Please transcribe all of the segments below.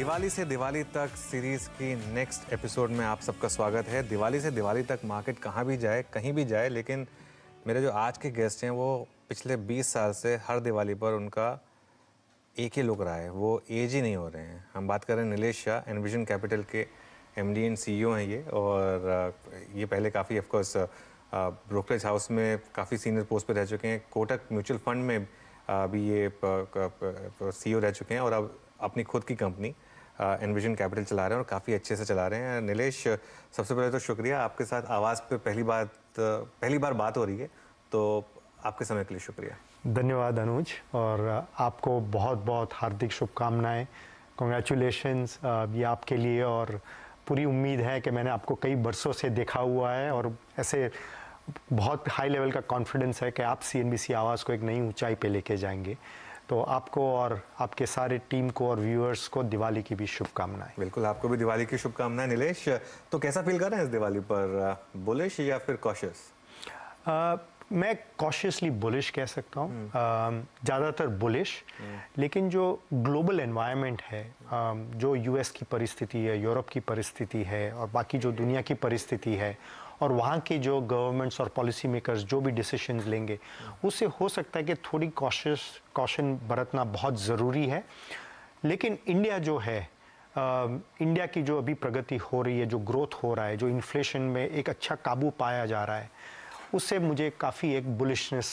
दिवाली से दिवाली तक सीरीज की नेक्स्ट एपिसोड में आप सबका स्वागत है। दिवाली से दिवाली तक मार्केट कहाँ भी जाए, कहीं भी जाए, लेकिन मेरे जो आज के गेस्ट हैं वो पिछले 20 साल से हर दिवाली पर उनका एक ही लुक रहा है, वो एज ही नहीं हो रहे हैं। हम बात कर रहे हैं नीलेश शाह, एनविजन कैपिटल के एमडी एंड सीईओ हैं ये, और ये पहले काफ़ी ऑफकोर्स ब्रोकरेज हाउस में काफ़ी सीनियर पोस्ट पे रह चुके हैं। कोटक म्यूचुअल फंड में भी ये सीईओ रह चुके हैं और अब अपनी खुद की कंपनी एनविजन कैपिटल चला रहे हैं और काफ़ी अच्छे से चला रहे हैं। नीलेश, सबसे पहले तो शुक्रिया, आपके साथ आवाज़ पे पहली बार बात हो रही है, तो आपके समय के लिए शुक्रिया। धन्यवाद अनुज, और आपको बहुत बहुत हार्दिक शुभकामनाएं। कॉन्ग्रेचुलेशंस ये आपके लिए, और पूरी उम्मीद है कि मैंने आपको कई बरसों से देखा हुआ है और ऐसे बहुत हाई लेवल का कॉन्फिडेंस है कि आप सीएनबीसी आवाज़ को एक नई ऊंचाई पे लेके जाएंगे। तो आपको और आपके सारे टीम को और व्यूअर्स को दिवाली की भी शुभकामनाएं। बिल्कुल, आपको भी दिवाली की शुभकामनाएं। नीलेश, तो कैसा फील कर रहे हैं इस दिवाली पर, बुलिश या फिर कॉशियस? मैं कॉशियसली बुलिश कह सकता हूँ, ज़्यादातर बुलिश, लेकिन जो ग्लोबल एनवायरनमेंट है, जो यूएस की परिस्थिति है, यूरोप की परिस्थिति है और बाकी जो दुनिया की परिस्थिति है, और वहाँ के जो गवर्नमेंट्स और पॉलिसी मेकर्स जो भी डिसीजंस लेंगे, उससे हो सकता है कि थोड़ी कॉशन बरतना बहुत ज़रूरी है। लेकिन इंडिया जो है, इंडिया की जो अभी प्रगति हो रही है, जो ग्रोथ हो रहा है, जो इन्फ्लेशन में एक अच्छा काबू पाया जा रहा है, उससे मुझे काफ़ी एक बुलिशनेस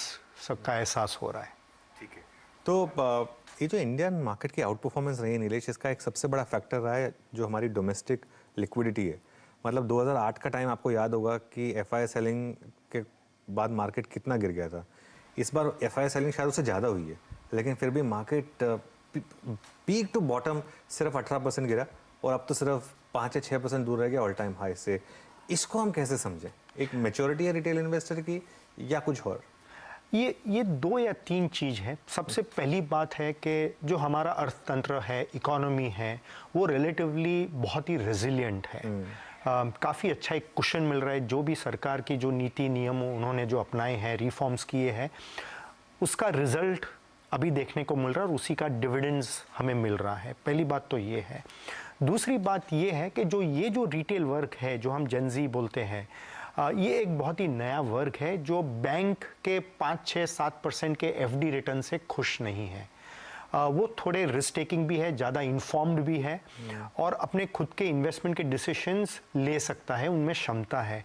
सबका एहसास हो रहा है। ठीक है, तो ये जो इंडियन मार्केट की आउट परफॉर्मेंस रही है नीलेश, इसका एक सबसे बड़ा फैक्टर रहा है जो हमारी डोमेस्टिक लिक्विडिटी है। मतलब 2008 का टाइम आपको याद होगा कि एफआई सेलिंग के बाद मार्केट कितना गिर गया था। इस बार एफआई सेलिंग शायद उससे ज़्यादा हुई है, लेकिन फिर भी मार्केट पीक टू बॉटम सिर्फ 18% गिरा और अब तो सिर्फ 5 या 6% दूर रह गया ऑल टाइम हाई से। इसको हम कैसे समझें? एक मैच्योरिटी है रिटेल इन्वेस्टर की या कुछ और? ये 2 या 3 चीज़ है। सबसे पहली बात है कि जो हमारा अर्थतंत्र है, इकोनॉमी है, वो रिलेटिवली बहुत ही रेजिलिएंट है। काफ़ी अच्छा एक कुशन मिल रहा है। जो भी सरकार की जो नीति नियम उन्होंने जो अपनाए हैं, रिफॉर्म्स किए हैं, उसका रिजल्ट अभी देखने को मिल रहा है और उसी का डिविडेंड्स हमें मिल रहा है। पहली बात तो ये है। दूसरी बात ये है कि ये जो रिटेल वर्क है, जो हम जेनजी बोलते हैं, ये एक बहुत ही नया वर्ग है जो बैंक के 5, 6, 7% के एफडी रिटर्न से खुश नहीं है। वो थोड़े रिस्क टेकिंग भी है, ज़्यादा इन्फॉर्म्ड भी है और अपने खुद के इन्वेस्टमेंट के डिसीजंस ले सकता है, उनमें क्षमता है।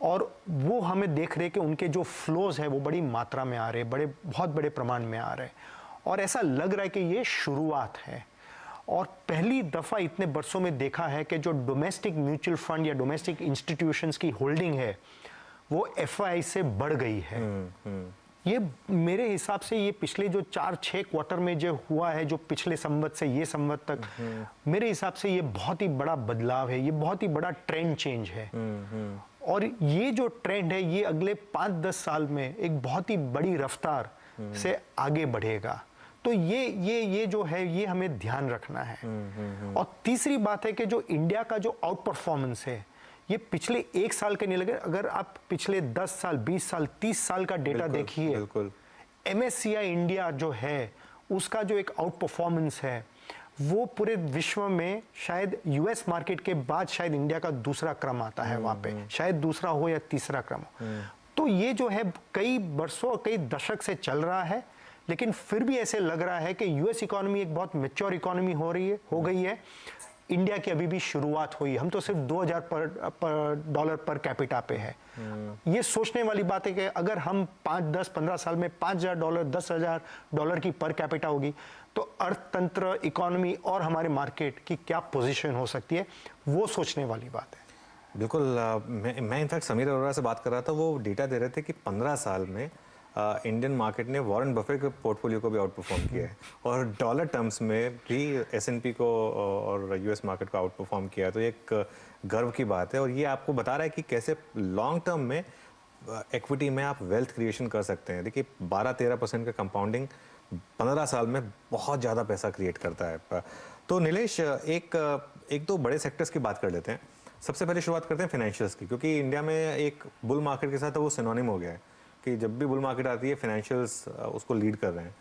और वो हमें देख रहे कि उनके जो फ्लोज है वो बड़ी मात्रा में आ रहे, बहुत बड़े प्रमाण में आ रहे, और ऐसा लग रहा है कि ये शुरुआत है। और पहली दफ़ा इतने बरसों में देखा है कि जो डोमेस्टिक म्यूचुअल फंड या डोमेस्टिक इंस्टीट्यूशंस की होल्डिंग है वो एफआई से बढ़ गई है। ये मेरे हिसाब से ये पिछले जो 4-6 क्वार्टर में जो हुआ है, जो पिछले संवत से ये संवत तक, मेरे हिसाब से ये बहुत ही बड़ा बदलाव है, ये बहुत ही बड़ा ट्रेंड चेंज है। और ये जो ट्रेंड है ये अगले 5-10 साल में एक बहुत ही बड़ी रफ्तार से आगे बढ़ेगा। तो ये जो है ये हमें ध्यान रखना है। और तीसरी बात है कि जो इंडिया का जो आउट परफॉर्मेंस है ये पिछले 1 साल के नहीं लगे, अगर आप पिछले 10 साल, 20 साल, 30 साल का डेटा देखिए, एमएससीआई इंडिया जो है उसका जो एक आउट परफॉर्मेंस है वो पूरे विश्व में शायद यूएस मार्केट के बाद शायद इंडिया का दूसरा क्रम आता है वहाँ पे, शायद दूसरा हो या तीसरा क्रम। तो ये जो है कई वर्षों, कई दशक से चल रहा है, लेकिन फिर भी ऐसे लग रहा है कि यूएस इकोनॉमी एक बहुत मैच्योर इकोनॉमी हो गई है। इंडिया की अभी भी शुरुआत हुई, हम तो सिर्फ $2000 पर कैपिटा पे है। ये सोचने वाली बात है कि अगर हम 5, 10, 15 साल में $5000, $10,000 की पर कैपिटा होगी तो अर्थतंत्र, इकोनॉमी और हमारे मार्केट की क्या पोजीशन हो सकती है, वो सोचने वाली बात है। बिल्कुल, मैं इनफैक्ट समीर अरोड़ा से बात कर रहा था, वो डेटा दे रहे थे कि 15 साल में इंडियन मार्केट ने वॉरेन बफे के पोर्टफोलियो को भी आउट परफॉर्म किया है और डॉलर टर्म्स में भी एसएनपी को और यूएस मार्केट को आउट परफॉर्म किया है। तो ये एक गर्व की बात है और ये आपको बता रहा है कि कैसे लॉन्ग टर्म में इक्विटी में आप वेल्थ क्रिएशन कर सकते हैं। देखिए 12-13% का कंपाउंडिंग 15 साल में बहुत ज़्यादा पैसा क्रिएट करता है। तो नीलेश, एक दो बड़े सेक्टर्स की बात कर लेते हैं। सबसे पहले शुरुआत करते हैं फाइनेंशियल्स की, क्योंकि इंडिया में एक बुल मार्केट के साथ वो सिनोनिम हो गया है कि जब भी बुल मार्केट आती है फाइनेंशियल्स उसको लीड कर रहे हैं।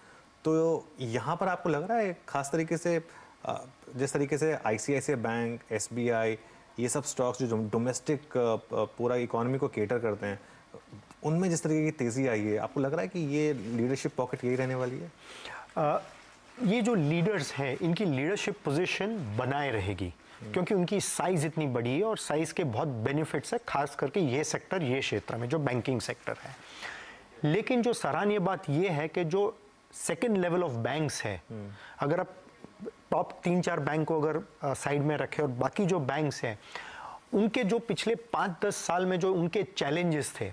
तो यहाँ पर आपको लग रहा है खास तरीके से जिस तरीके से ICICI बैंक, SBI, ये सब स्टॉक्स जो डोमेस्टिक पूरा इकोनॉमी को केटर करते हैं, उनमें जिस तरीके की तेज़ी आई है, आपको लग रहा है कि ये लीडरशिप पॉकेट यही रहने वाली है? ये जो लीडर्स हैं इनकी लीडरशिप पोजीशन बनाए रहेगी क्योंकि उनकी साइज इतनी बड़ी है और साइज के बहुत बेनिफिट्स है, खास करके ये सेक्टर, ये क्षेत्र में जो बैंकिंग सेक्टर है। लेकिन जो सराहनीय बात ये है कि जो सेकंड लेवल ऑफ बैंक्स है, अगर आप टॉप 3-4 बैंक को अगर साइड में रखें और बाकी जो बैंक्स हैं उनके जो पिछले 5-10 साल में जो उनके चैलेंजेस थे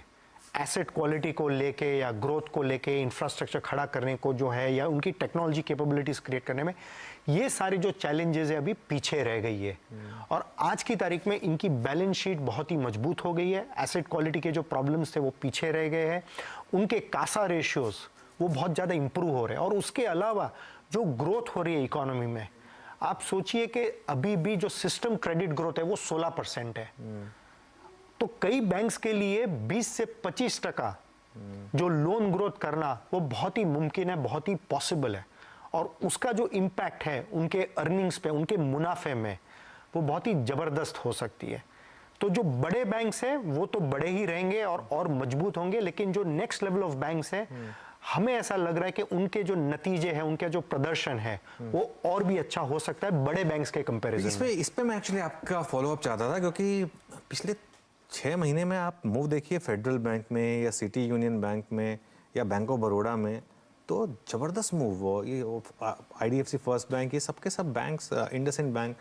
एसेट क्वालिटी को लेके या ग्रोथ को लेके, इंफ्रास्ट्रक्चर खड़ा करने को जो है, या उनकी टेक्नोलॉजी कैपेबिलिटीज क्रिएट करने में, ये सारे जो चैलेंजेस है अभी पीछे रह गई है। और आज की तारीख में इनकी बैलेंस शीट बहुत ही मजबूत हो गई है, एसेट क्वालिटी के जो प्रॉब्लम्स थे वो पीछे रह गए हैं, उनके कासा रेशियोज वो बहुत ज़्यादा इंप्रूव हो रहे हैं। और उसके अलावा जो ग्रोथ हो रही है इकोनॉमी में, आप सोचिए कि अभी भी जो सिस्टम क्रेडिट ग्रोथ है वो 16% है। तो कई बैंक्स के लिए 20 से 25% जो लोन ग्रोथ करना वो बहुत ही मुमकिन है, बहुत ही पॉसिबल है। और उसका जो इम्पैक्ट है उनके अर्निंग्स पे, उनके मुनाफे में, वो बहुत ही ज़बरदस्त हो सकती है। तो जो बड़े बैंक्स हैं वो तो बड़े ही रहेंगे और मजबूत होंगे, लेकिन जो नेक्स्ट लेवल ऑफ बैंक्स हैं, हमें ऐसा लग रहा है कि उनके जो नतीजे हैं, उनका जो प्रदर्शन है वो और भी अच्छा हो सकता है बड़े बैंक्स के कंपैरिजन में। इस पे मैं एक्चुअली आपका फॉलोअप चाहता था, क्योंकि पिछले 6 महीने में आप मूव देखिए फेडरल बैंक में या सिटी यूनियन बैंक में या बैंक ऑफ बड़ौदा में, तो ज़बरदस्त मूव हो। ये IDFC फर्स्ट बैंक, ये सबके सब बैंक्स, इंडसइंड बैंक,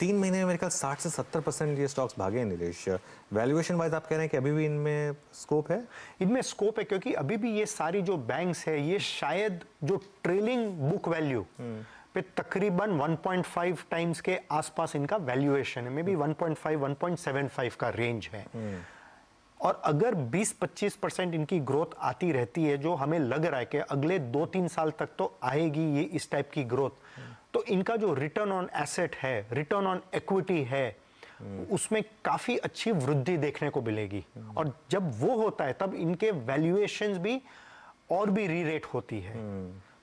3 महीने में मेरे ख्याल 60 से 70% ये स्टॉक्स भागे हैं। नीलेश, वैल्यूएशन वाइज आप कह रहे हैं कि अभी भी इनमें स्कोप है? इनमें स्कोप है क्योंकि अभी भी ये सारी जो बैंक्स है ये शायद जो ट्रेलिंग बुक वैल्यू पे तकरीबन 1.5 टाइम्स के आसपास इनका वैल्यूएशन है, मे बी 1.5 1.75 का रेंज है। और अगर 20-25% इनकी ग्रोथ आती रहती है, जो हमें लग रहा है कि अगले 2-3 साल तक तो आएगी ये इस टाइप की ग्रोथ, तो इनका जो रिटर्न ऑन एसेट है, रिटर्न ऑन इक्विटी है, उसमें काफी अच्छी वृद्धि देखने को मिलेगी। और जब वो होता है तब इनके वैल्यूएशंस भी और भी री-रेट होती है।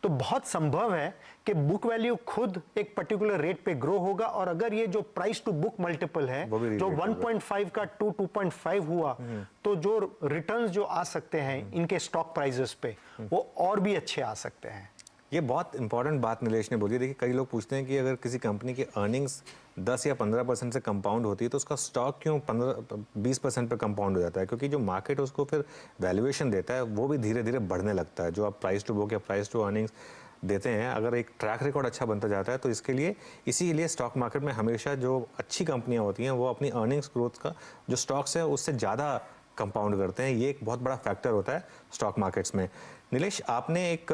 तो बहुत संभव है कि बुक वैल्यू खुद एक पर्टिकुलर रेट पे ग्रो होगा, और अगर ये जो प्राइस टू बुक मल्टीपल है जो 1.5 का 2.5 हुआ, तो जो रिटर्न्स जो आ सकते हैं इनके स्टॉक प्राइसेस पे वो और भी अच्छे आ सकते हैं। ये बहुत इंपॉर्टेंट बात नीलेश ने बोली। देखिए, कई लोग पूछते हैं कि अगर किसी कंपनी की अर्निंग्स 10 या 15% से कंपाउंड होती है तो उसका स्टॉक क्यों 15-20% पे कंपाउंड हो जाता है? क्योंकि जो मार्केट उसको फिर वैल्यूएशन देता है वो भी धीरे धीरे बढ़ने लगता है। जो आप प्राइस टू बुक या प्राइस टू अर्निंग्स देते हैं, अगर एक ट्रैक रिकॉर्ड अच्छा बनता जाता है तो इसीलिए स्टॉक मार्केट में हमेशा जो अच्छी कंपनियाँ होती हैं वो अपनी अर्निंग्स ग्रोथ का जो स्टॉक्स है उससे ज़्यादा कंपाउंड करते हैं। ये एक बहुत बड़ा फैक्टर होता है स्टॉक मार्केट्स में। नीलेश, आपने एक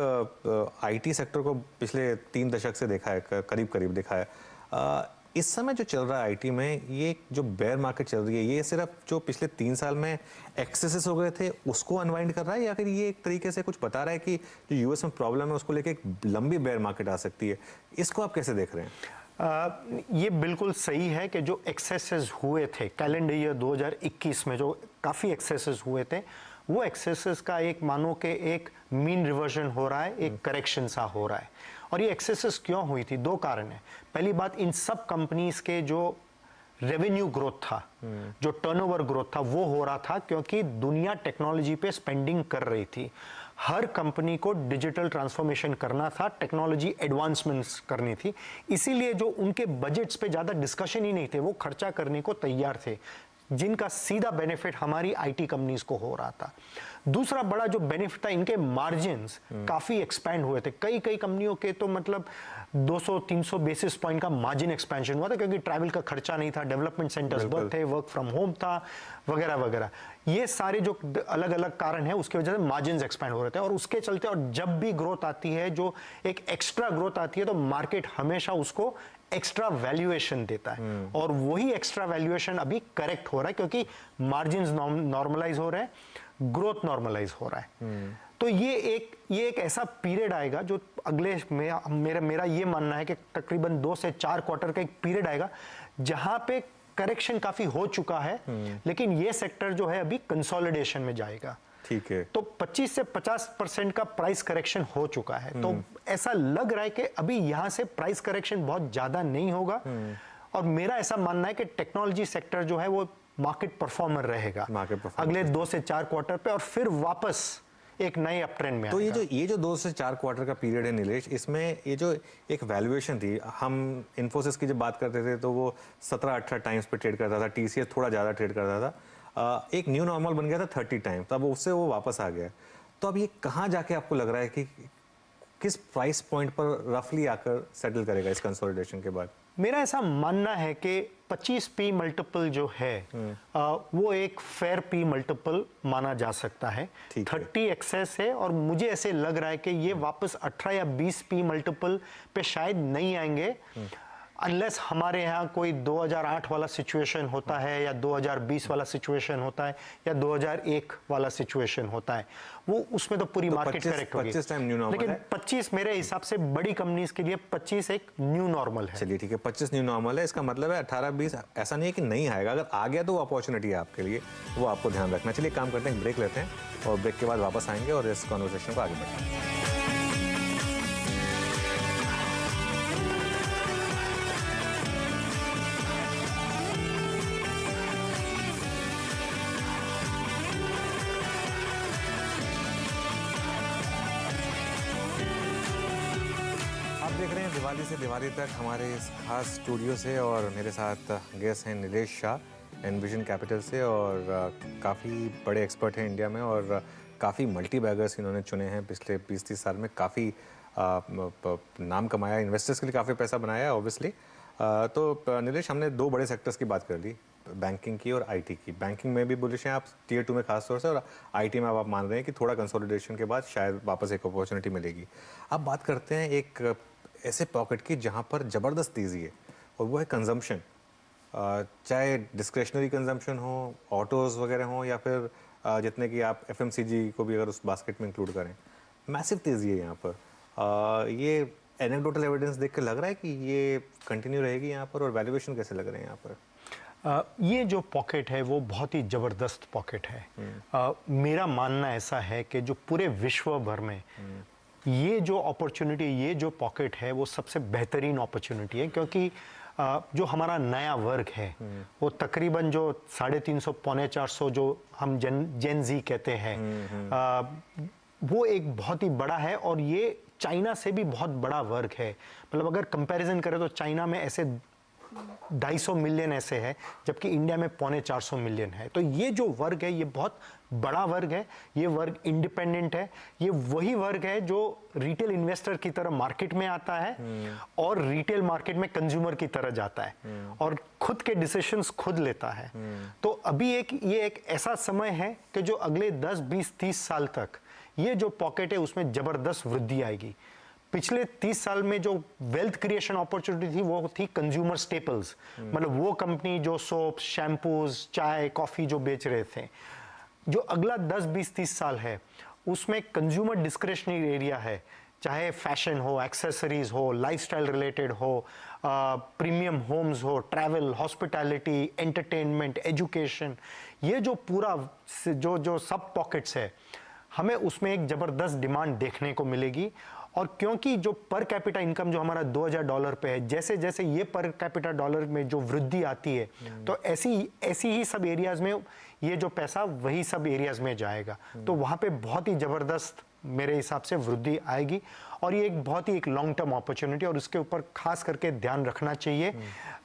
IT सेक्टर को पिछले 3 दशक से देखा है, करीब देखा है। इस समय जो चल रहा है IT में, ये जो बेयर मार्केट चल रही है, ये सिर्फ जो पिछले 3 साल में एक्सेसेस हो गए थे उसको अनवाइंड कर रहा है, या फिर ये एक तरीके से कुछ बता रहा है कि जो US में प्रॉब्लम है उसको लेके एक लंबी बेयर मार्केट आ सकती है? इसको आप कैसे देख रहे हैं? ये बिल्कुल सही है कि जो एक्सेसेस हुए थे कैलेंडर ईयर 2021 में, जो काफ़ी एक्सेसेस हुए थे, वो एक्सेसेस का एक मानो के एक मीन रिवर्जन हो रहा है, एक करेक्शन सा हो रहा है। और ये एक्सेसेस क्यों हुई थी? 2 कारण है। पहली बात, इन सब कंपनीज के जो रेवेन्यू ग्रोथ था, जो टर्नओवर ग्रोथ था, वो हो रहा था क्योंकि दुनिया टेक्नोलॉजी पे स्पेंडिंग कर रही थी। हर कंपनी को डिजिटल ट्रांसफॉर्मेशन करना था, टेक्नोलॉजी एडवांसमेंट्स करनी थी, इसीलिए जो उनके बजट्स पे ज़्यादा डिस्कशन ही नहीं थे, वो खर्चा करने को तैयार थे, जिनका सीधा बेनिफिट हमारी IT कंपनीज को हो रहा था। दूसरा बड़ा जो बेनिफिट था, इनके मार्जिन्स काफ़ी एक्सपैंड हुए थे। कई कंपनियों के तो मतलब 200-300 बेसिस पॉइंट का मार्जिन एक्सपेंशन हुआ था, क्योंकि ट्रैवल का खर्चा नहीं था, डेवलपमेंट सेंटर्स बहुत थे, वर्क फ्रॉम होम था, वगैरह वगैरह। ये सारे जो अलग अलग कारण हैं उसकी वजह से मार्जिन्स एक्सपैंड हो रहे थे, और उसके चलते, और जब भी ग्रोथ आती है, जो एक एक्स्ट्रा ग्रोथ आती है, तो मार्केट हमेशा उसको एक्स्ट्रा वैल्यूएशन देता है, और वही एक्स्ट्रा वैल्यूएशन अभी करेक्ट हो रहा है क्योंकि मार्जिन्स नॉर्मलाइज हो रहे हैं, ग्रोथ नॉर्मलाइज हो रहा है। तो ये एक ऐसा पीरियड आएगा जो अगले मेरा ये मानना है कि तकरीबन 2 से 4 क्वार्टर का एक पीरियड आएगा जहां पे करेक्शन काफी हो चुका है, लेकिन ये सेक्टर जो है अभी कंसोलिडेशन में जाएगा। ठीक है। तो 25 से 50% का प्राइस करेक्शन हो चुका है। तो ऐसा लग रहा है कि अभी यहाँ से प्राइस करेक्शन बहुत ज्यादा नहीं होगा, और मेरा ऐसा मानना है कि टेक्नोलॉजी सेक्टर जो है वो मार्केट परफॉर्मर रहेगा अगले 2 से 4 क्वार्टर पे, और फिर वापस एक नए अप ट्रेंड में तो ये जो 2 से 4 क्वार्टर का पीरियड है नीलेश, इसमें ये जो एक वैल्यूएशन थी, हम इन्फोसिस की जब बात करते थे तो वो 17-18 टाइम्स पे ट्रेड करता था, टीसीएस थोड़ा ज़्यादा ट्रेड करता था, एक न्यू नॉर्मल बन गया था 30 टाइम्स, तब उससे वो वापस आ गया। तो अब ये कहाँ जाके आपको लग रहा है कि किस प्राइस पॉइंट पर रफली आकर सेटल करेगा इस कंसोलिडेशन के बाद? मेरा ऐसा मानना है कि 25 पी मल्टीपल जो है वो एक फेयर पी मल्टीपल माना जा सकता है। 30 एक्सेस है, और मुझे ऐसे लग रहा है कि ये वापस 18 या 20 पी मल्टीपल पे शायद नहीं आएंगे, अनलेस हमारे यहाँ कोई 2008 वाला सिचुएशन होता है, या 2020 वाला सिचुएशन होता है, या 2001 वाला सिचुएशन होता है। वो उसमें तो पूरी मार्केट करेक्ट होगी, 25 टाइम न्यू नॉर्मल लेकिन है। 25 मेरे हिसाब से बड़ी कंपनीज के लिए 25 एक न्यू नॉर्मल है। चलिए ठीक है, 25 न्यू नॉर्मल है, इसका मतलब है 18-20 ऐसा नहीं है कि नहीं आएगा, अगर आ गया तो वो अपॉर्चुनिटी है आपके लिए, वो आपको ध्यान रखना। चलिए काम करते हैं, ब्रेक लेते हैं और ब्रेक के बाद वापस आएंगे और इस कॉन्वर्सेशन को आगे बढ़ाएंगे। आप देख रहे हैं दिवाली से दिवाली तक हमारे इस खास स्टूडियो से, और मेरे साथ गेस्ट हैं नीलेश शाह एनविजन कैपिटल से, और काफ़ी बड़े एक्सपर्ट हैं इंडिया में, और काफ़ी मल्टी बैगर्स इन्होंने चुने हैं पिछले 20-30 साल में, काफ़ी नाम कमाया, इन्वेस्टर्स के लिए काफ़ी पैसा बनाया ऑब्वियसली। तो नीलेश, हमने 2 बड़े सेक्टर्स की बात कर ली, बैंकिंग की और आईटी की। बैंकिंग में भी बुलिश हैं आप टियर 2 में खास तौर से, और आईटी में अब आप मान रहे हैं कि थोड़ा कंसोलिडेशन के बाद शायद वापस एक अपॉर्चुनिटी मिलेगी। अब बात करते हैं एक ऐसे पॉकेट की जहां पर ज़बरदस्त तेज़ी है, और वो है कंजम्पशन, चाहे डिस्क्रेशनरी कंजम्पशन हो, ऑटोज़ वगैरह हो, या फिर जितने कि आप एफएमसीजी को भी अगर उस बास्केट में इंक्लूड करें, मैसिव तेज़ी है यहाँ पर। ये एनेक्डोटल एविडेंस देख के लग रहा है कि ये कंटिन्यू रहेगी यहाँ पर, और वैल्यूएशन कैसे लग रहे हैं यहाँ पर? ये जो पॉकेट है वो बहुत ही ज़बरदस्त पॉकेट है। मेरा मानना ऐसा है कि जो पूरे विश्व भर में ये जो अपॉर्चुनिटी, ये जो पॉकेट है वो सबसे बेहतरीन अपॉर्चुनिटी है, क्योंकि जो हमारा नया वर्ग है वो तकरीबन जो 350 पौने 400 जो हम जेन जी कहते हैं, वो एक बहुत ही बड़ा है, और ये चाइना से भी बहुत बड़ा वर्ग है। मतलब अगर कंपैरिजन करें तो चाइना में ऐसे 250 मिलियन ऐसे है, जबकि इंडिया में पौने 400 मिलियन है। तो ये जो वर्ग है ये बहुत बड़ा वर्ग है, ये वर्ग इंडिपेंडेंट है, ये वही वर्ग है जो रिटेल इन्वेस्टर की तरह मार्केट में आता है, और रिटेल मार्केट में कंज्यूमर की तरह जाता है, और खुद के डिसीजंस खुद लेता है। तो अभी ये एक ऐसा समय है कि जो अगले 10, 20, 30 साल तक ये जो पॉकेट है उसमें जबरदस्त वृद्धि आएगी। पिछले 30 साल में जो वेल्थ क्रिएशन अपॉर्चुनिटी थी वो थी कंज्यूमर स्टेपल्स, मतलब वो कंपनी जो सोप, शैम्पूज, चाय, कॉफी जो बेच रहे थे। जो अगला 10, 20, 30 साल है उसमें कंज्यूमर डिस्क्रिशनरी एरिया है, चाहे फैशन हो, एक्सेसरीज हो, लाइफस्टाइल रिलेटेड हो, प्रीमियम होम्स हो, ट्रैवल, हॉस्पिटैलिटी, एंटरटेनमेंट, एजुकेशन, ये जो पूरा जो सब पॉकेट्स है, हमें उसमें एक ज़बरदस्त डिमांड देखने को मिलेगी। और क्योंकि जो पर कैपिटा इनकम जो हमारा $2000 पे है, जैसे जैसे ये पर कैपिटा डॉलर में जो वृद्धि आती है, तो ऐसी ही सब एरियाज में ये जो पैसा वही सब एरियाज में जाएगा। तो वहाँ पे बहुत ही ज़बरदस्त मेरे हिसाब से वृद्धि आएगी, और ये एक बहुत ही एक लॉन्ग टर्म अपॉर्चुनिटी, और उसके ऊपर खास करके ध्यान रखना चाहिए।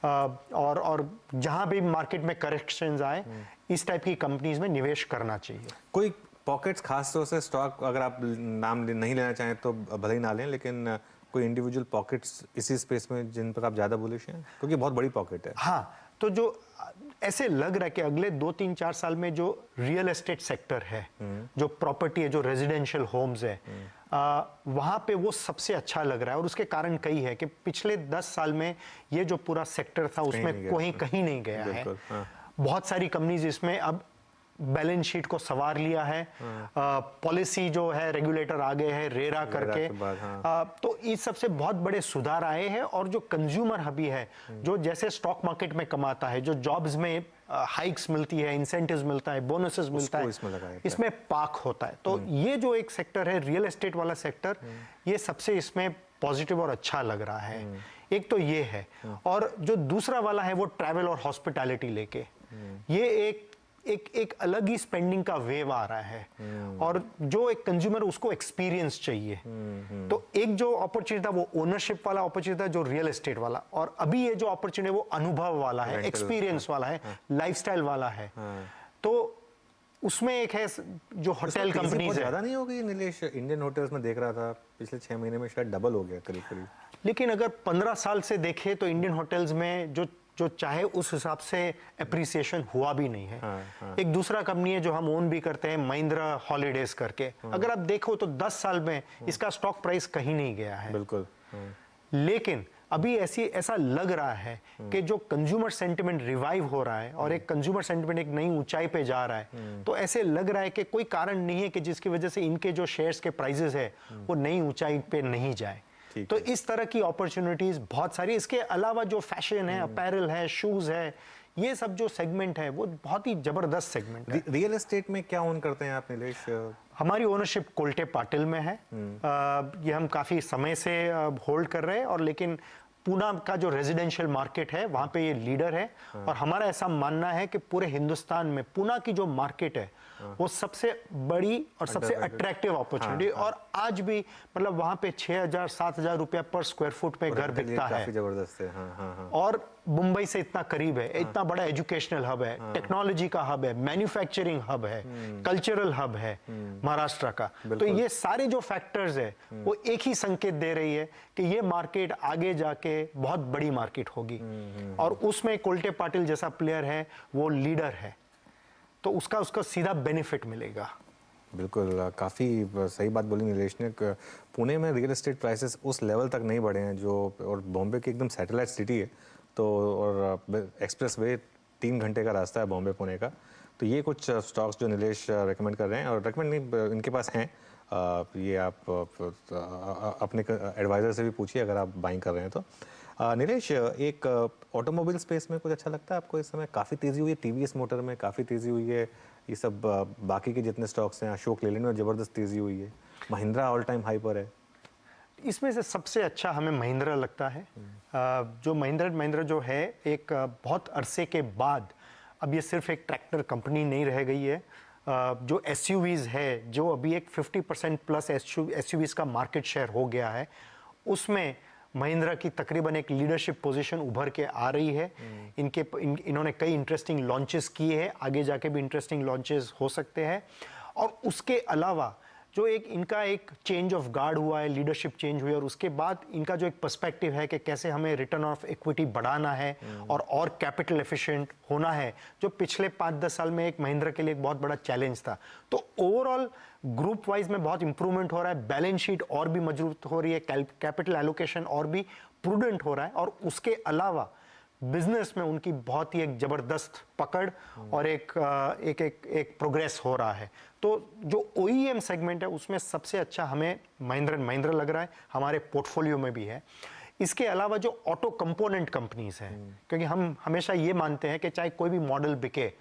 और जहाँ भी मार्केट में करेक्शंस आए, इस टाइप की कंपनीज में निवेश करना चाहिए। कोई पॉकेट्स खास तौर से स्टॉक अगर आप नाम नहीं लेना चाहें तो भले ही ना लें, लेकिन कोई इंडिविजुअल पॉकेट्स इसी स्पेस में जिन पर आप ज़्यादा बुलिश हैं, क्योंकि बहुत बड़ी पॉकेट है। हाँ, तो जो ऐसे लग रहा है कि अगले 2, 3, 4 साल में जो रियल एस्टेट सेक्टर है, जो प्रॉपर्टी है, जो रेजिडेंशियल होम्स है, वहाँ पे वो सबसे अच्छा लग रहा है। और उसके कारण कई है कि पिछले 10 साल में ये जो पूरा सेक्टर था उसमें कहीं नहीं गया है। हाँ। बहुत सारी कंपनीज इसमें अब बैलेंस शीट को संवार लिया है। पॉलिसी जो है रेगुलेटर आ गए हैं रेरा करके, तो इस सबसे बहुत बड़े सुधार आए हैं। और जो कंज्यूमर अभी है, जो जैसे स्टॉक मार्केट में कमाता है, जो जॉब्स में हाइक्स मिलती है, इंसेंटिव्स मिलता है, बोनसेस मिलता है, इसमें पार्क होता है। तो ये जो एक सेक्टर है रियल एस्टेट वाला सेक्टर, ये सबसे इसमें पॉजिटिव और अच्छा लग रहा है। एक तो ये है, और जो दूसरा वाला है वो ट्रैवल और हॉस्पिटैलिटी लेके, ये एक अलग ही स्पेंडिंग का वेव आ रहा है। और जो एक कंज्यूमर उसको एक्सपीरियंस चाहिए, तो एक जो अपॉर्चुनिटी था वो ओनरशिप वाला अपॉर्चुनिटी था, जो रियल एस्टेट वाला, और अभी ये जो अपॉर्चुनिटी है वो अनुभव वाला है, एक्सपीरियंस वाला है, लाइफस्टाइल वाला है। तो उसमें एक है जो होटल कंपनीज है। ज्यादा नहीं होगी नीलेश? इंडियन होटल्स में देख रहा था पिछले 6 महीने में शायद डबल हो गया करीब करीब। लेकिन अगर 15 साल से देखें तो इंडियन होटल्स में जो चाहे उस हिसाब से एप्रिसिएशन हुआ भी नहीं है। एक दूसरा कंपनी है जो हम ओन भी करते हैं, महिंद्रा हॉलीडेज करके, अगर आप देखो तो 10 साल में इसका स्टॉक प्राइस कहीं नहीं गया है। बिल्कुल। लेकिन अभी ऐसा लग रहा है कि जो कंज्यूमर सेंटिमेंट रिवाइव हो रहा है और एक कंज्यूमर सेंटिमेंट एक नई ऊंचाई पे जा रहा है, तो ऐसे लग रहा है कि कोई कारण नहीं है कि जिसकी वजह से इनके जो शेयर्स के प्राइसेस है वो नई ऊंचाई पे नहीं जाए। तो इस तरह की अपॉर्चुनिटीज बहुत सारी। इसके अलावा जो फैशन है, अपैरल है, शूज है, ये सब जो सेगमेंट है वो बहुत ही जबरदस्त सेगमेंट है। रियल एस्टेट में क्या ओन करते हैं आप नीलेश? हमारी ओनरशिप कोल्टे पाटिल में है। ये हम काफी समय से होल्ड कर रहे हैं, और लेकिन पूना का जो रेजिडेंशियल मार्केट है वहां पे ये लीडर है। और हमारा ऐसा मानना है कि पूरे हिंदुस्तान में पूना की जो मार्केट है वो सबसे बड़ी और सबसे अट्रैक्टिव अपॉर्चुनिटी। और आज भी मतलब वहां पे 6,000-7,000 रुपया पर स्क्वायर फुट पे घर बिकता है। जबरदस्त है। और मुंबई से इतना करीब है, इतना बड़ा एजुकेशनल हब है, टेक्नोलॉजी का हब है, मैन्युफैक्चरिंग हब है, कल्चरल हब है महाराष्ट्र का। तो ये सारे जो फैक्टर्स है वो एक ही संकेत दे रही है कि ये मार्केट आगे जाके बहुत बड़ी मार्केट होगी। और उसमें कोल्टे पाटिल जैसा प्लेयर है वो लीडर है, तो उसका सीधा बेनिफिट मिलेगा। बिल्कुल, काफ़ी सही बात बोली नीलेश ने। पुणे में रियल एस्टेट प्राइसेस उस लेवल तक नहीं बढ़े हैं जो, और बॉम्बे की एकदम सैटेलाइट सिटी है, तो और एक्सप्रेस वे 3 घंटे का रास्ता है बॉम्बे पुणे का। तो ये कुछ स्टॉक्स जो नीलेश रेकमेंड कर रहे हैं, और रेकमेंड नहीं इनके पास हैं, ये आप अपने एडवाइज़र से भी पूछिए अगर आप बाइंग कर रहे हैं तो। नीलेश, एक ऑटोमोबाइल स्पेस में कुछ अच्छा लगता है आपको? इस समय काफ़ी तेज़ी हुई है, टीवीएस मोटर में काफ़ी तेज़ी हुई है, ये सब बाकी के जितने स्टॉक्स हैं, अशोक लेलैंड में ज़बरदस्त तेज़ी हुई है, महिंद्रा ऑल टाइम हाई पर है। इसमें से सबसे अच्छा हमें महिंद्रा लगता है। जो महिंद्रा जो है एक बहुत अरसे के बाद अब ये सिर्फ एक ट्रैक्टर कंपनी नहीं रह गई है। जो एसयूवीज़ है, जो अभी एक 50% प्लस एसयूवीज़ का मार्केट शेयर हो गया है, उसमें महिंद्रा की तकरीबन एक लीडरशिप पोजीशन उभर के आ रही है। इन्होंने कई इंटरेस्टिंग लॉन्चेस किए हैं, आगे जाके भी इंटरेस्टिंग लॉन्चेस हो सकते हैं। और उसके अलावा जो इनका एक चेंज ऑफ गार्ड हुआ है, लीडरशिप चेंज हुई है, और उसके बाद इनका जो एक पर्सपेक्टिव है कि कैसे हमें रिटर्न ऑफ इक्विटी बढ़ाना है और कैपिटल एफिशिएंट होना है, जो पिछले 5-10 साल में एक महिंद्रा के लिए एक बहुत बड़ा चैलेंज था। तो ओवरऑल ग्रुप वाइज में बहुत इंप्रूवमेंट हो रहा है, बैलेंस शीट और भी मजबूत हो रही है, कैपिटल एलोकेशन और भी प्रूडेंट हो रहा है, और उसके अलावा बिजनेस में उनकी बहुत ही एक जबरदस्त पकड़ और एक प्रोग्रेस हो रहा है। तो जो OEM सेगमेंट है उसमें सबसे अच्छा हमें महिंद्रा लग रहा है, हमारे पोर्टफोलियो में भी है। इसके अलावा जो ऑटो कंपोनेंट कंपनीज हैं, क्योंकि हम हमेशा ये मानते हैं कि चाहे कोई भी मॉडल बिके,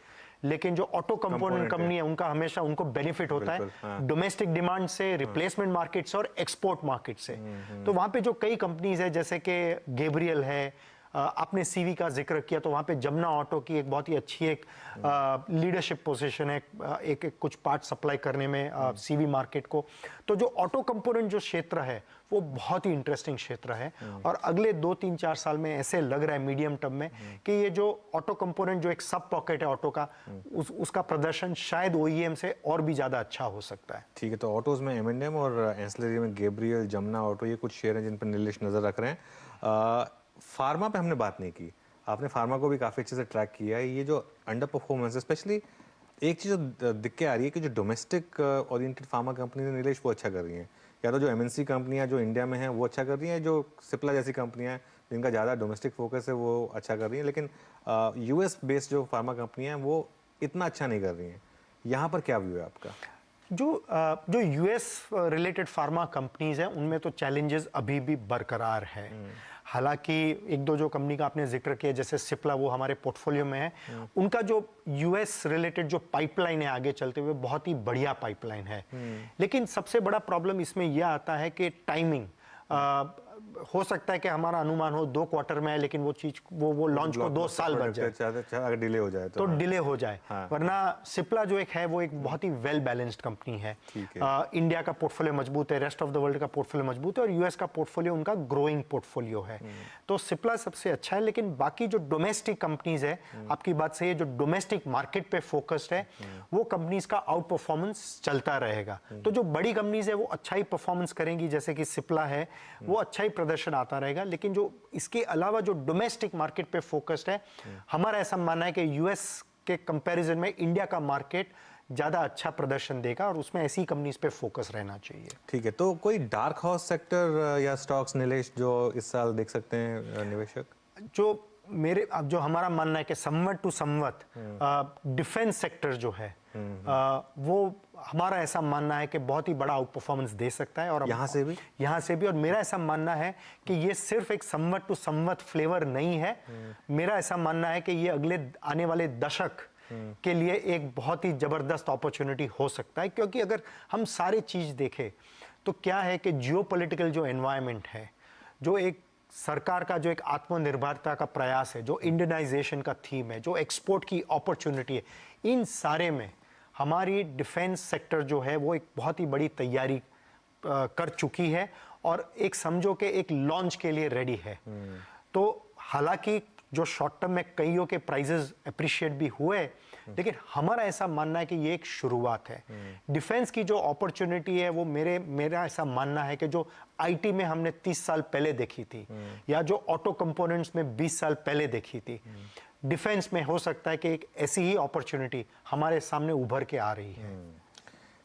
लेकिन जो ऑटो कंपोनेंट कंपनी है उनका हमेशा उनको बेनिफिट होता है डोमेस्टिक डिमांड से, रिप्लेसमेंट मार्केट से और एक्सपोर्ट मार्केट से। तो वहां पे जो कई कंपनीज है जैसे कि गैब्रियल है, आपने सीवी का जिक्र किया, तो वहाँ पे जमुना ऑटो की एक बहुत ही अच्छी एक लीडरशिप पोजीशन है, एक कुछ पार्ट सप्लाई करने में सीवी मार्केट को। तो जो ऑटो कंपोनेंट जो क्षेत्र है वो बहुत ही इंटरेस्टिंग क्षेत्र है, और अगले 2-3-4 साल में ऐसे लग रहा है मीडियम टर्म में कि ये जो ऑटो कंपोनेंट जो एक सब पॉकेट है ऑटो का, उसका प्रदर्शन शायद OEM से और भी ज़्यादा अच्छा हो सकता है। ठीक है, तो ऑटोज़ में M&M और एंसिलरी में गैब्रियल, जमुना ऑटो, ये कुछ शेयर हैं जिन पर नीलेश नज़र रख रहे हैं। फार्मा पे हमने बात नहीं की, आपने फार्मा को भी काफ़ी अच्छे से ट्रैक किया है। ये जो अंडर परफॉर्मेंस, स्पेशली एक चीज़ जो दिख के आ रही है कि जो डोमेस्टिक ओरिएंटेड फार्मा कंपनी ने नीलेश वो अच्छा कर रही हैं, या तो जो MNC कंपनियां जो इंडिया में हैं वो अच्छा कर रही हैं, जो सिप्ला जैसी कंपनियां हैं जिनका ज़्यादा डोमेस्टिक फोकस है वो अच्छा कर रही हैं, लेकिन US बेस्ड जो फार्मा कंपनियां हैं वो इतना अच्छा नहीं कर रही हैं। यहाँ पर क्या व्यू है आपका? जो यूएस रिलेटेड फार्मा कंपनीज हैं उनमें तो चैलेंजेस अभी भी बरकरार है। हालांकि एक दो जो कंपनी का आपने जिक्र किया जैसे सिप्ला, वो हमारे पोर्टफोलियो में है। उनका जो यूएस रिलेटेड जो पाइपलाइन है आगे चलते हुए बहुत ही बढ़िया पाइपलाइन है। लेकिन सबसे बड़ा प्रॉब्लम इसमें यह आता है कि टाइमिंग। हो सकता है कि हमारा अनुमान हो 2 क्वार्टर में है, लेकिन वो चीज वो लॉन्च को 2 साल बच जाए, अगर डिले हो जाए तो डिले हो जाए। वरना सिप्ला जो एक है वो एक बहुत ही वेल बैलेंस्ड कंपनी है। इंडिया का पोर्टफोलियो मजबूत है, रेस्ट ऑफ द वर्ल्ड का पोर्टफोलियो मजबूत है और यूएस का पोर्टफोलियो उनका ग्रोइंग पोर्टफोलियो है। तो सिप्ला सबसे अच्छा है। लेकिन बाकी जो डोमेस्टिक कंपनीज है, आपकी बात सही है, जो डोमेस्टिक मार्केट पे फोकस्ड है वो कंपनीज का आउट परफॉर्मेंस चलता रहेगा। तो जो बड़ी कंपनीज है वो अच्छा ही परफॉर्मेंस करेंगी, जैसे कि सिप्ला है, वो अच्छा ही प्रदर्शन आता रहेगा। लेकिन जो इसके अलावा जो डोमेस्टिक मार्केट पे फोकस्ड है, हमारा ऐसा मानना है कि यूएस के कंपैरिजन में इंडिया का मार्केट ज्यादा अच्छा प्रदर्शन देगा और उसमें ऐसी कंपनीज पे फोकस रहना चाहिए। ठीक है, तो कोई डार्क हॉर्स सेक्टर या स्टॉक्स नीलेश जो इस साल देख सकते हैं निवेशक? जो हमारा मानना है कि समवत टू समवत डिफेंस सेक्टर जो है वो हमारा ऐसा मानना है कि बहुत ही बड़ा आउट परफॉर्मेंस दे सकता है। और यहाँ से भी और मेरा ऐसा मानना है कि ये सिर्फ एक समवत टू समवत फ्लेवर नहीं है। मेरा ऐसा मानना है कि ये अगले आने वाले दशक के लिए एक बहुत ही जबरदस्त अपॉर्चुनिटी हो सकता है। क्योंकि अगर हम सारे चीज देखें तो क्या है कि जियोपॉलिटिकल जो एनवायरनमेंट है, जो एक सरकार का जो एक आत्मनिर्भरता का प्रयास है, जो इंडियनाइजेशन का थीम है, जो एक्सपोर्ट की अपॉर्चुनिटी है, इन सारे में हमारी डिफेंस सेक्टर जो है वो एक बहुत ही बड़ी तैयारी कर चुकी है और एक समझो कि एक लॉन्च के लिए रेडी है। तो हालांकि जो शॉर्ट टर्म में कईयों के प्राइजेस अप्रिशिएट भी हुए, लेकिन हमारा ऐसा मानना है कि ये एक शुरुआत है। डिफेंस की जो अपॉर्चुनिटी है वो मेरा ऐसा मानना है कि जो आईटी में हमने 30 साल पहले देखी थी या जो ऑटो कंपोनेंट्स में 20 साल पहले देखी थी, डिफेंस में हो सकता है कि एक ऐसी ही अपॉर्चुनिटी हमारे सामने उभर के आ रही है।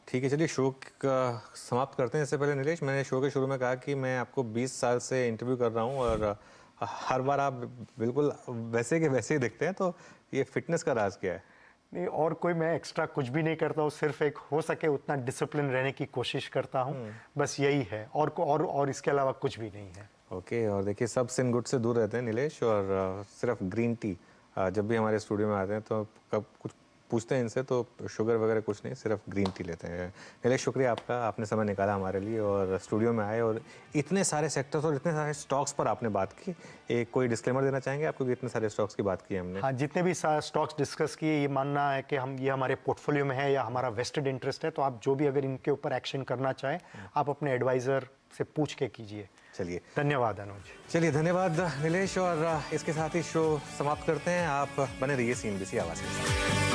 ठीक है, चलिए शो का समाप्त करते हैं। इससे पहले नीलेश, मैंने शो के शुरू में कहा कि मैं आपको 20 साल से इंटरव्यू कर रहा हूँ और हर बार आप बिल्कुल वैसे के वैसे ही दिखते हैं, तो ये फिटनेस का राज क्या है? नहीं, और कोई मैं एक्स्ट्रा कुछ भी नहीं करता हूँ, सिर्फ एक हो सके उतना डिसिप्लिन रहने की कोशिश करता हूँ, बस यही है। और इसके अलावा कुछ भी नहीं है। ओके, और देखिए सब सिन गुड से दूर रहते हैं नीलेश, और सिर्फ ग्रीन टी जब भी हमारे स्टूडियो में आते हैं तो कब कुछ पूछते हैं इनसे तो शुगर वगैरह कुछ नहीं, सिर्फ ग्रीन टी लेते हैं। नीलेश, शुक्रिया आपका, आपने समय निकाला हमारे लिए और स्टूडियो में आए और इतने सारे सेक्टर्स और इतने सारे स्टॉक्स पर आपने बात की। एक कोई डिस्क्लेमर देना चाहेंगे आपको कि इतने सारे स्टॉक्स की बात की हमने? हाँ, जितने भी स्टॉक्स डिस्कस किए, ये मानना है कि ये हमारे पोर्टफोलियो में है या हमारा वेस्टेड इंटरेस्ट है, तो आप जो भी अगर इनके ऊपर एक्शन करना चाहें आप अपने एडवाइज़र से पूछ के कीजिए। चलिए, धन्यवाद अनुज। चलिए, धन्यवाद नीलेश, और इसके साथ ही शो समाप्त करते हैं। आप बने रहिए CNBC आवाज़ के साथ।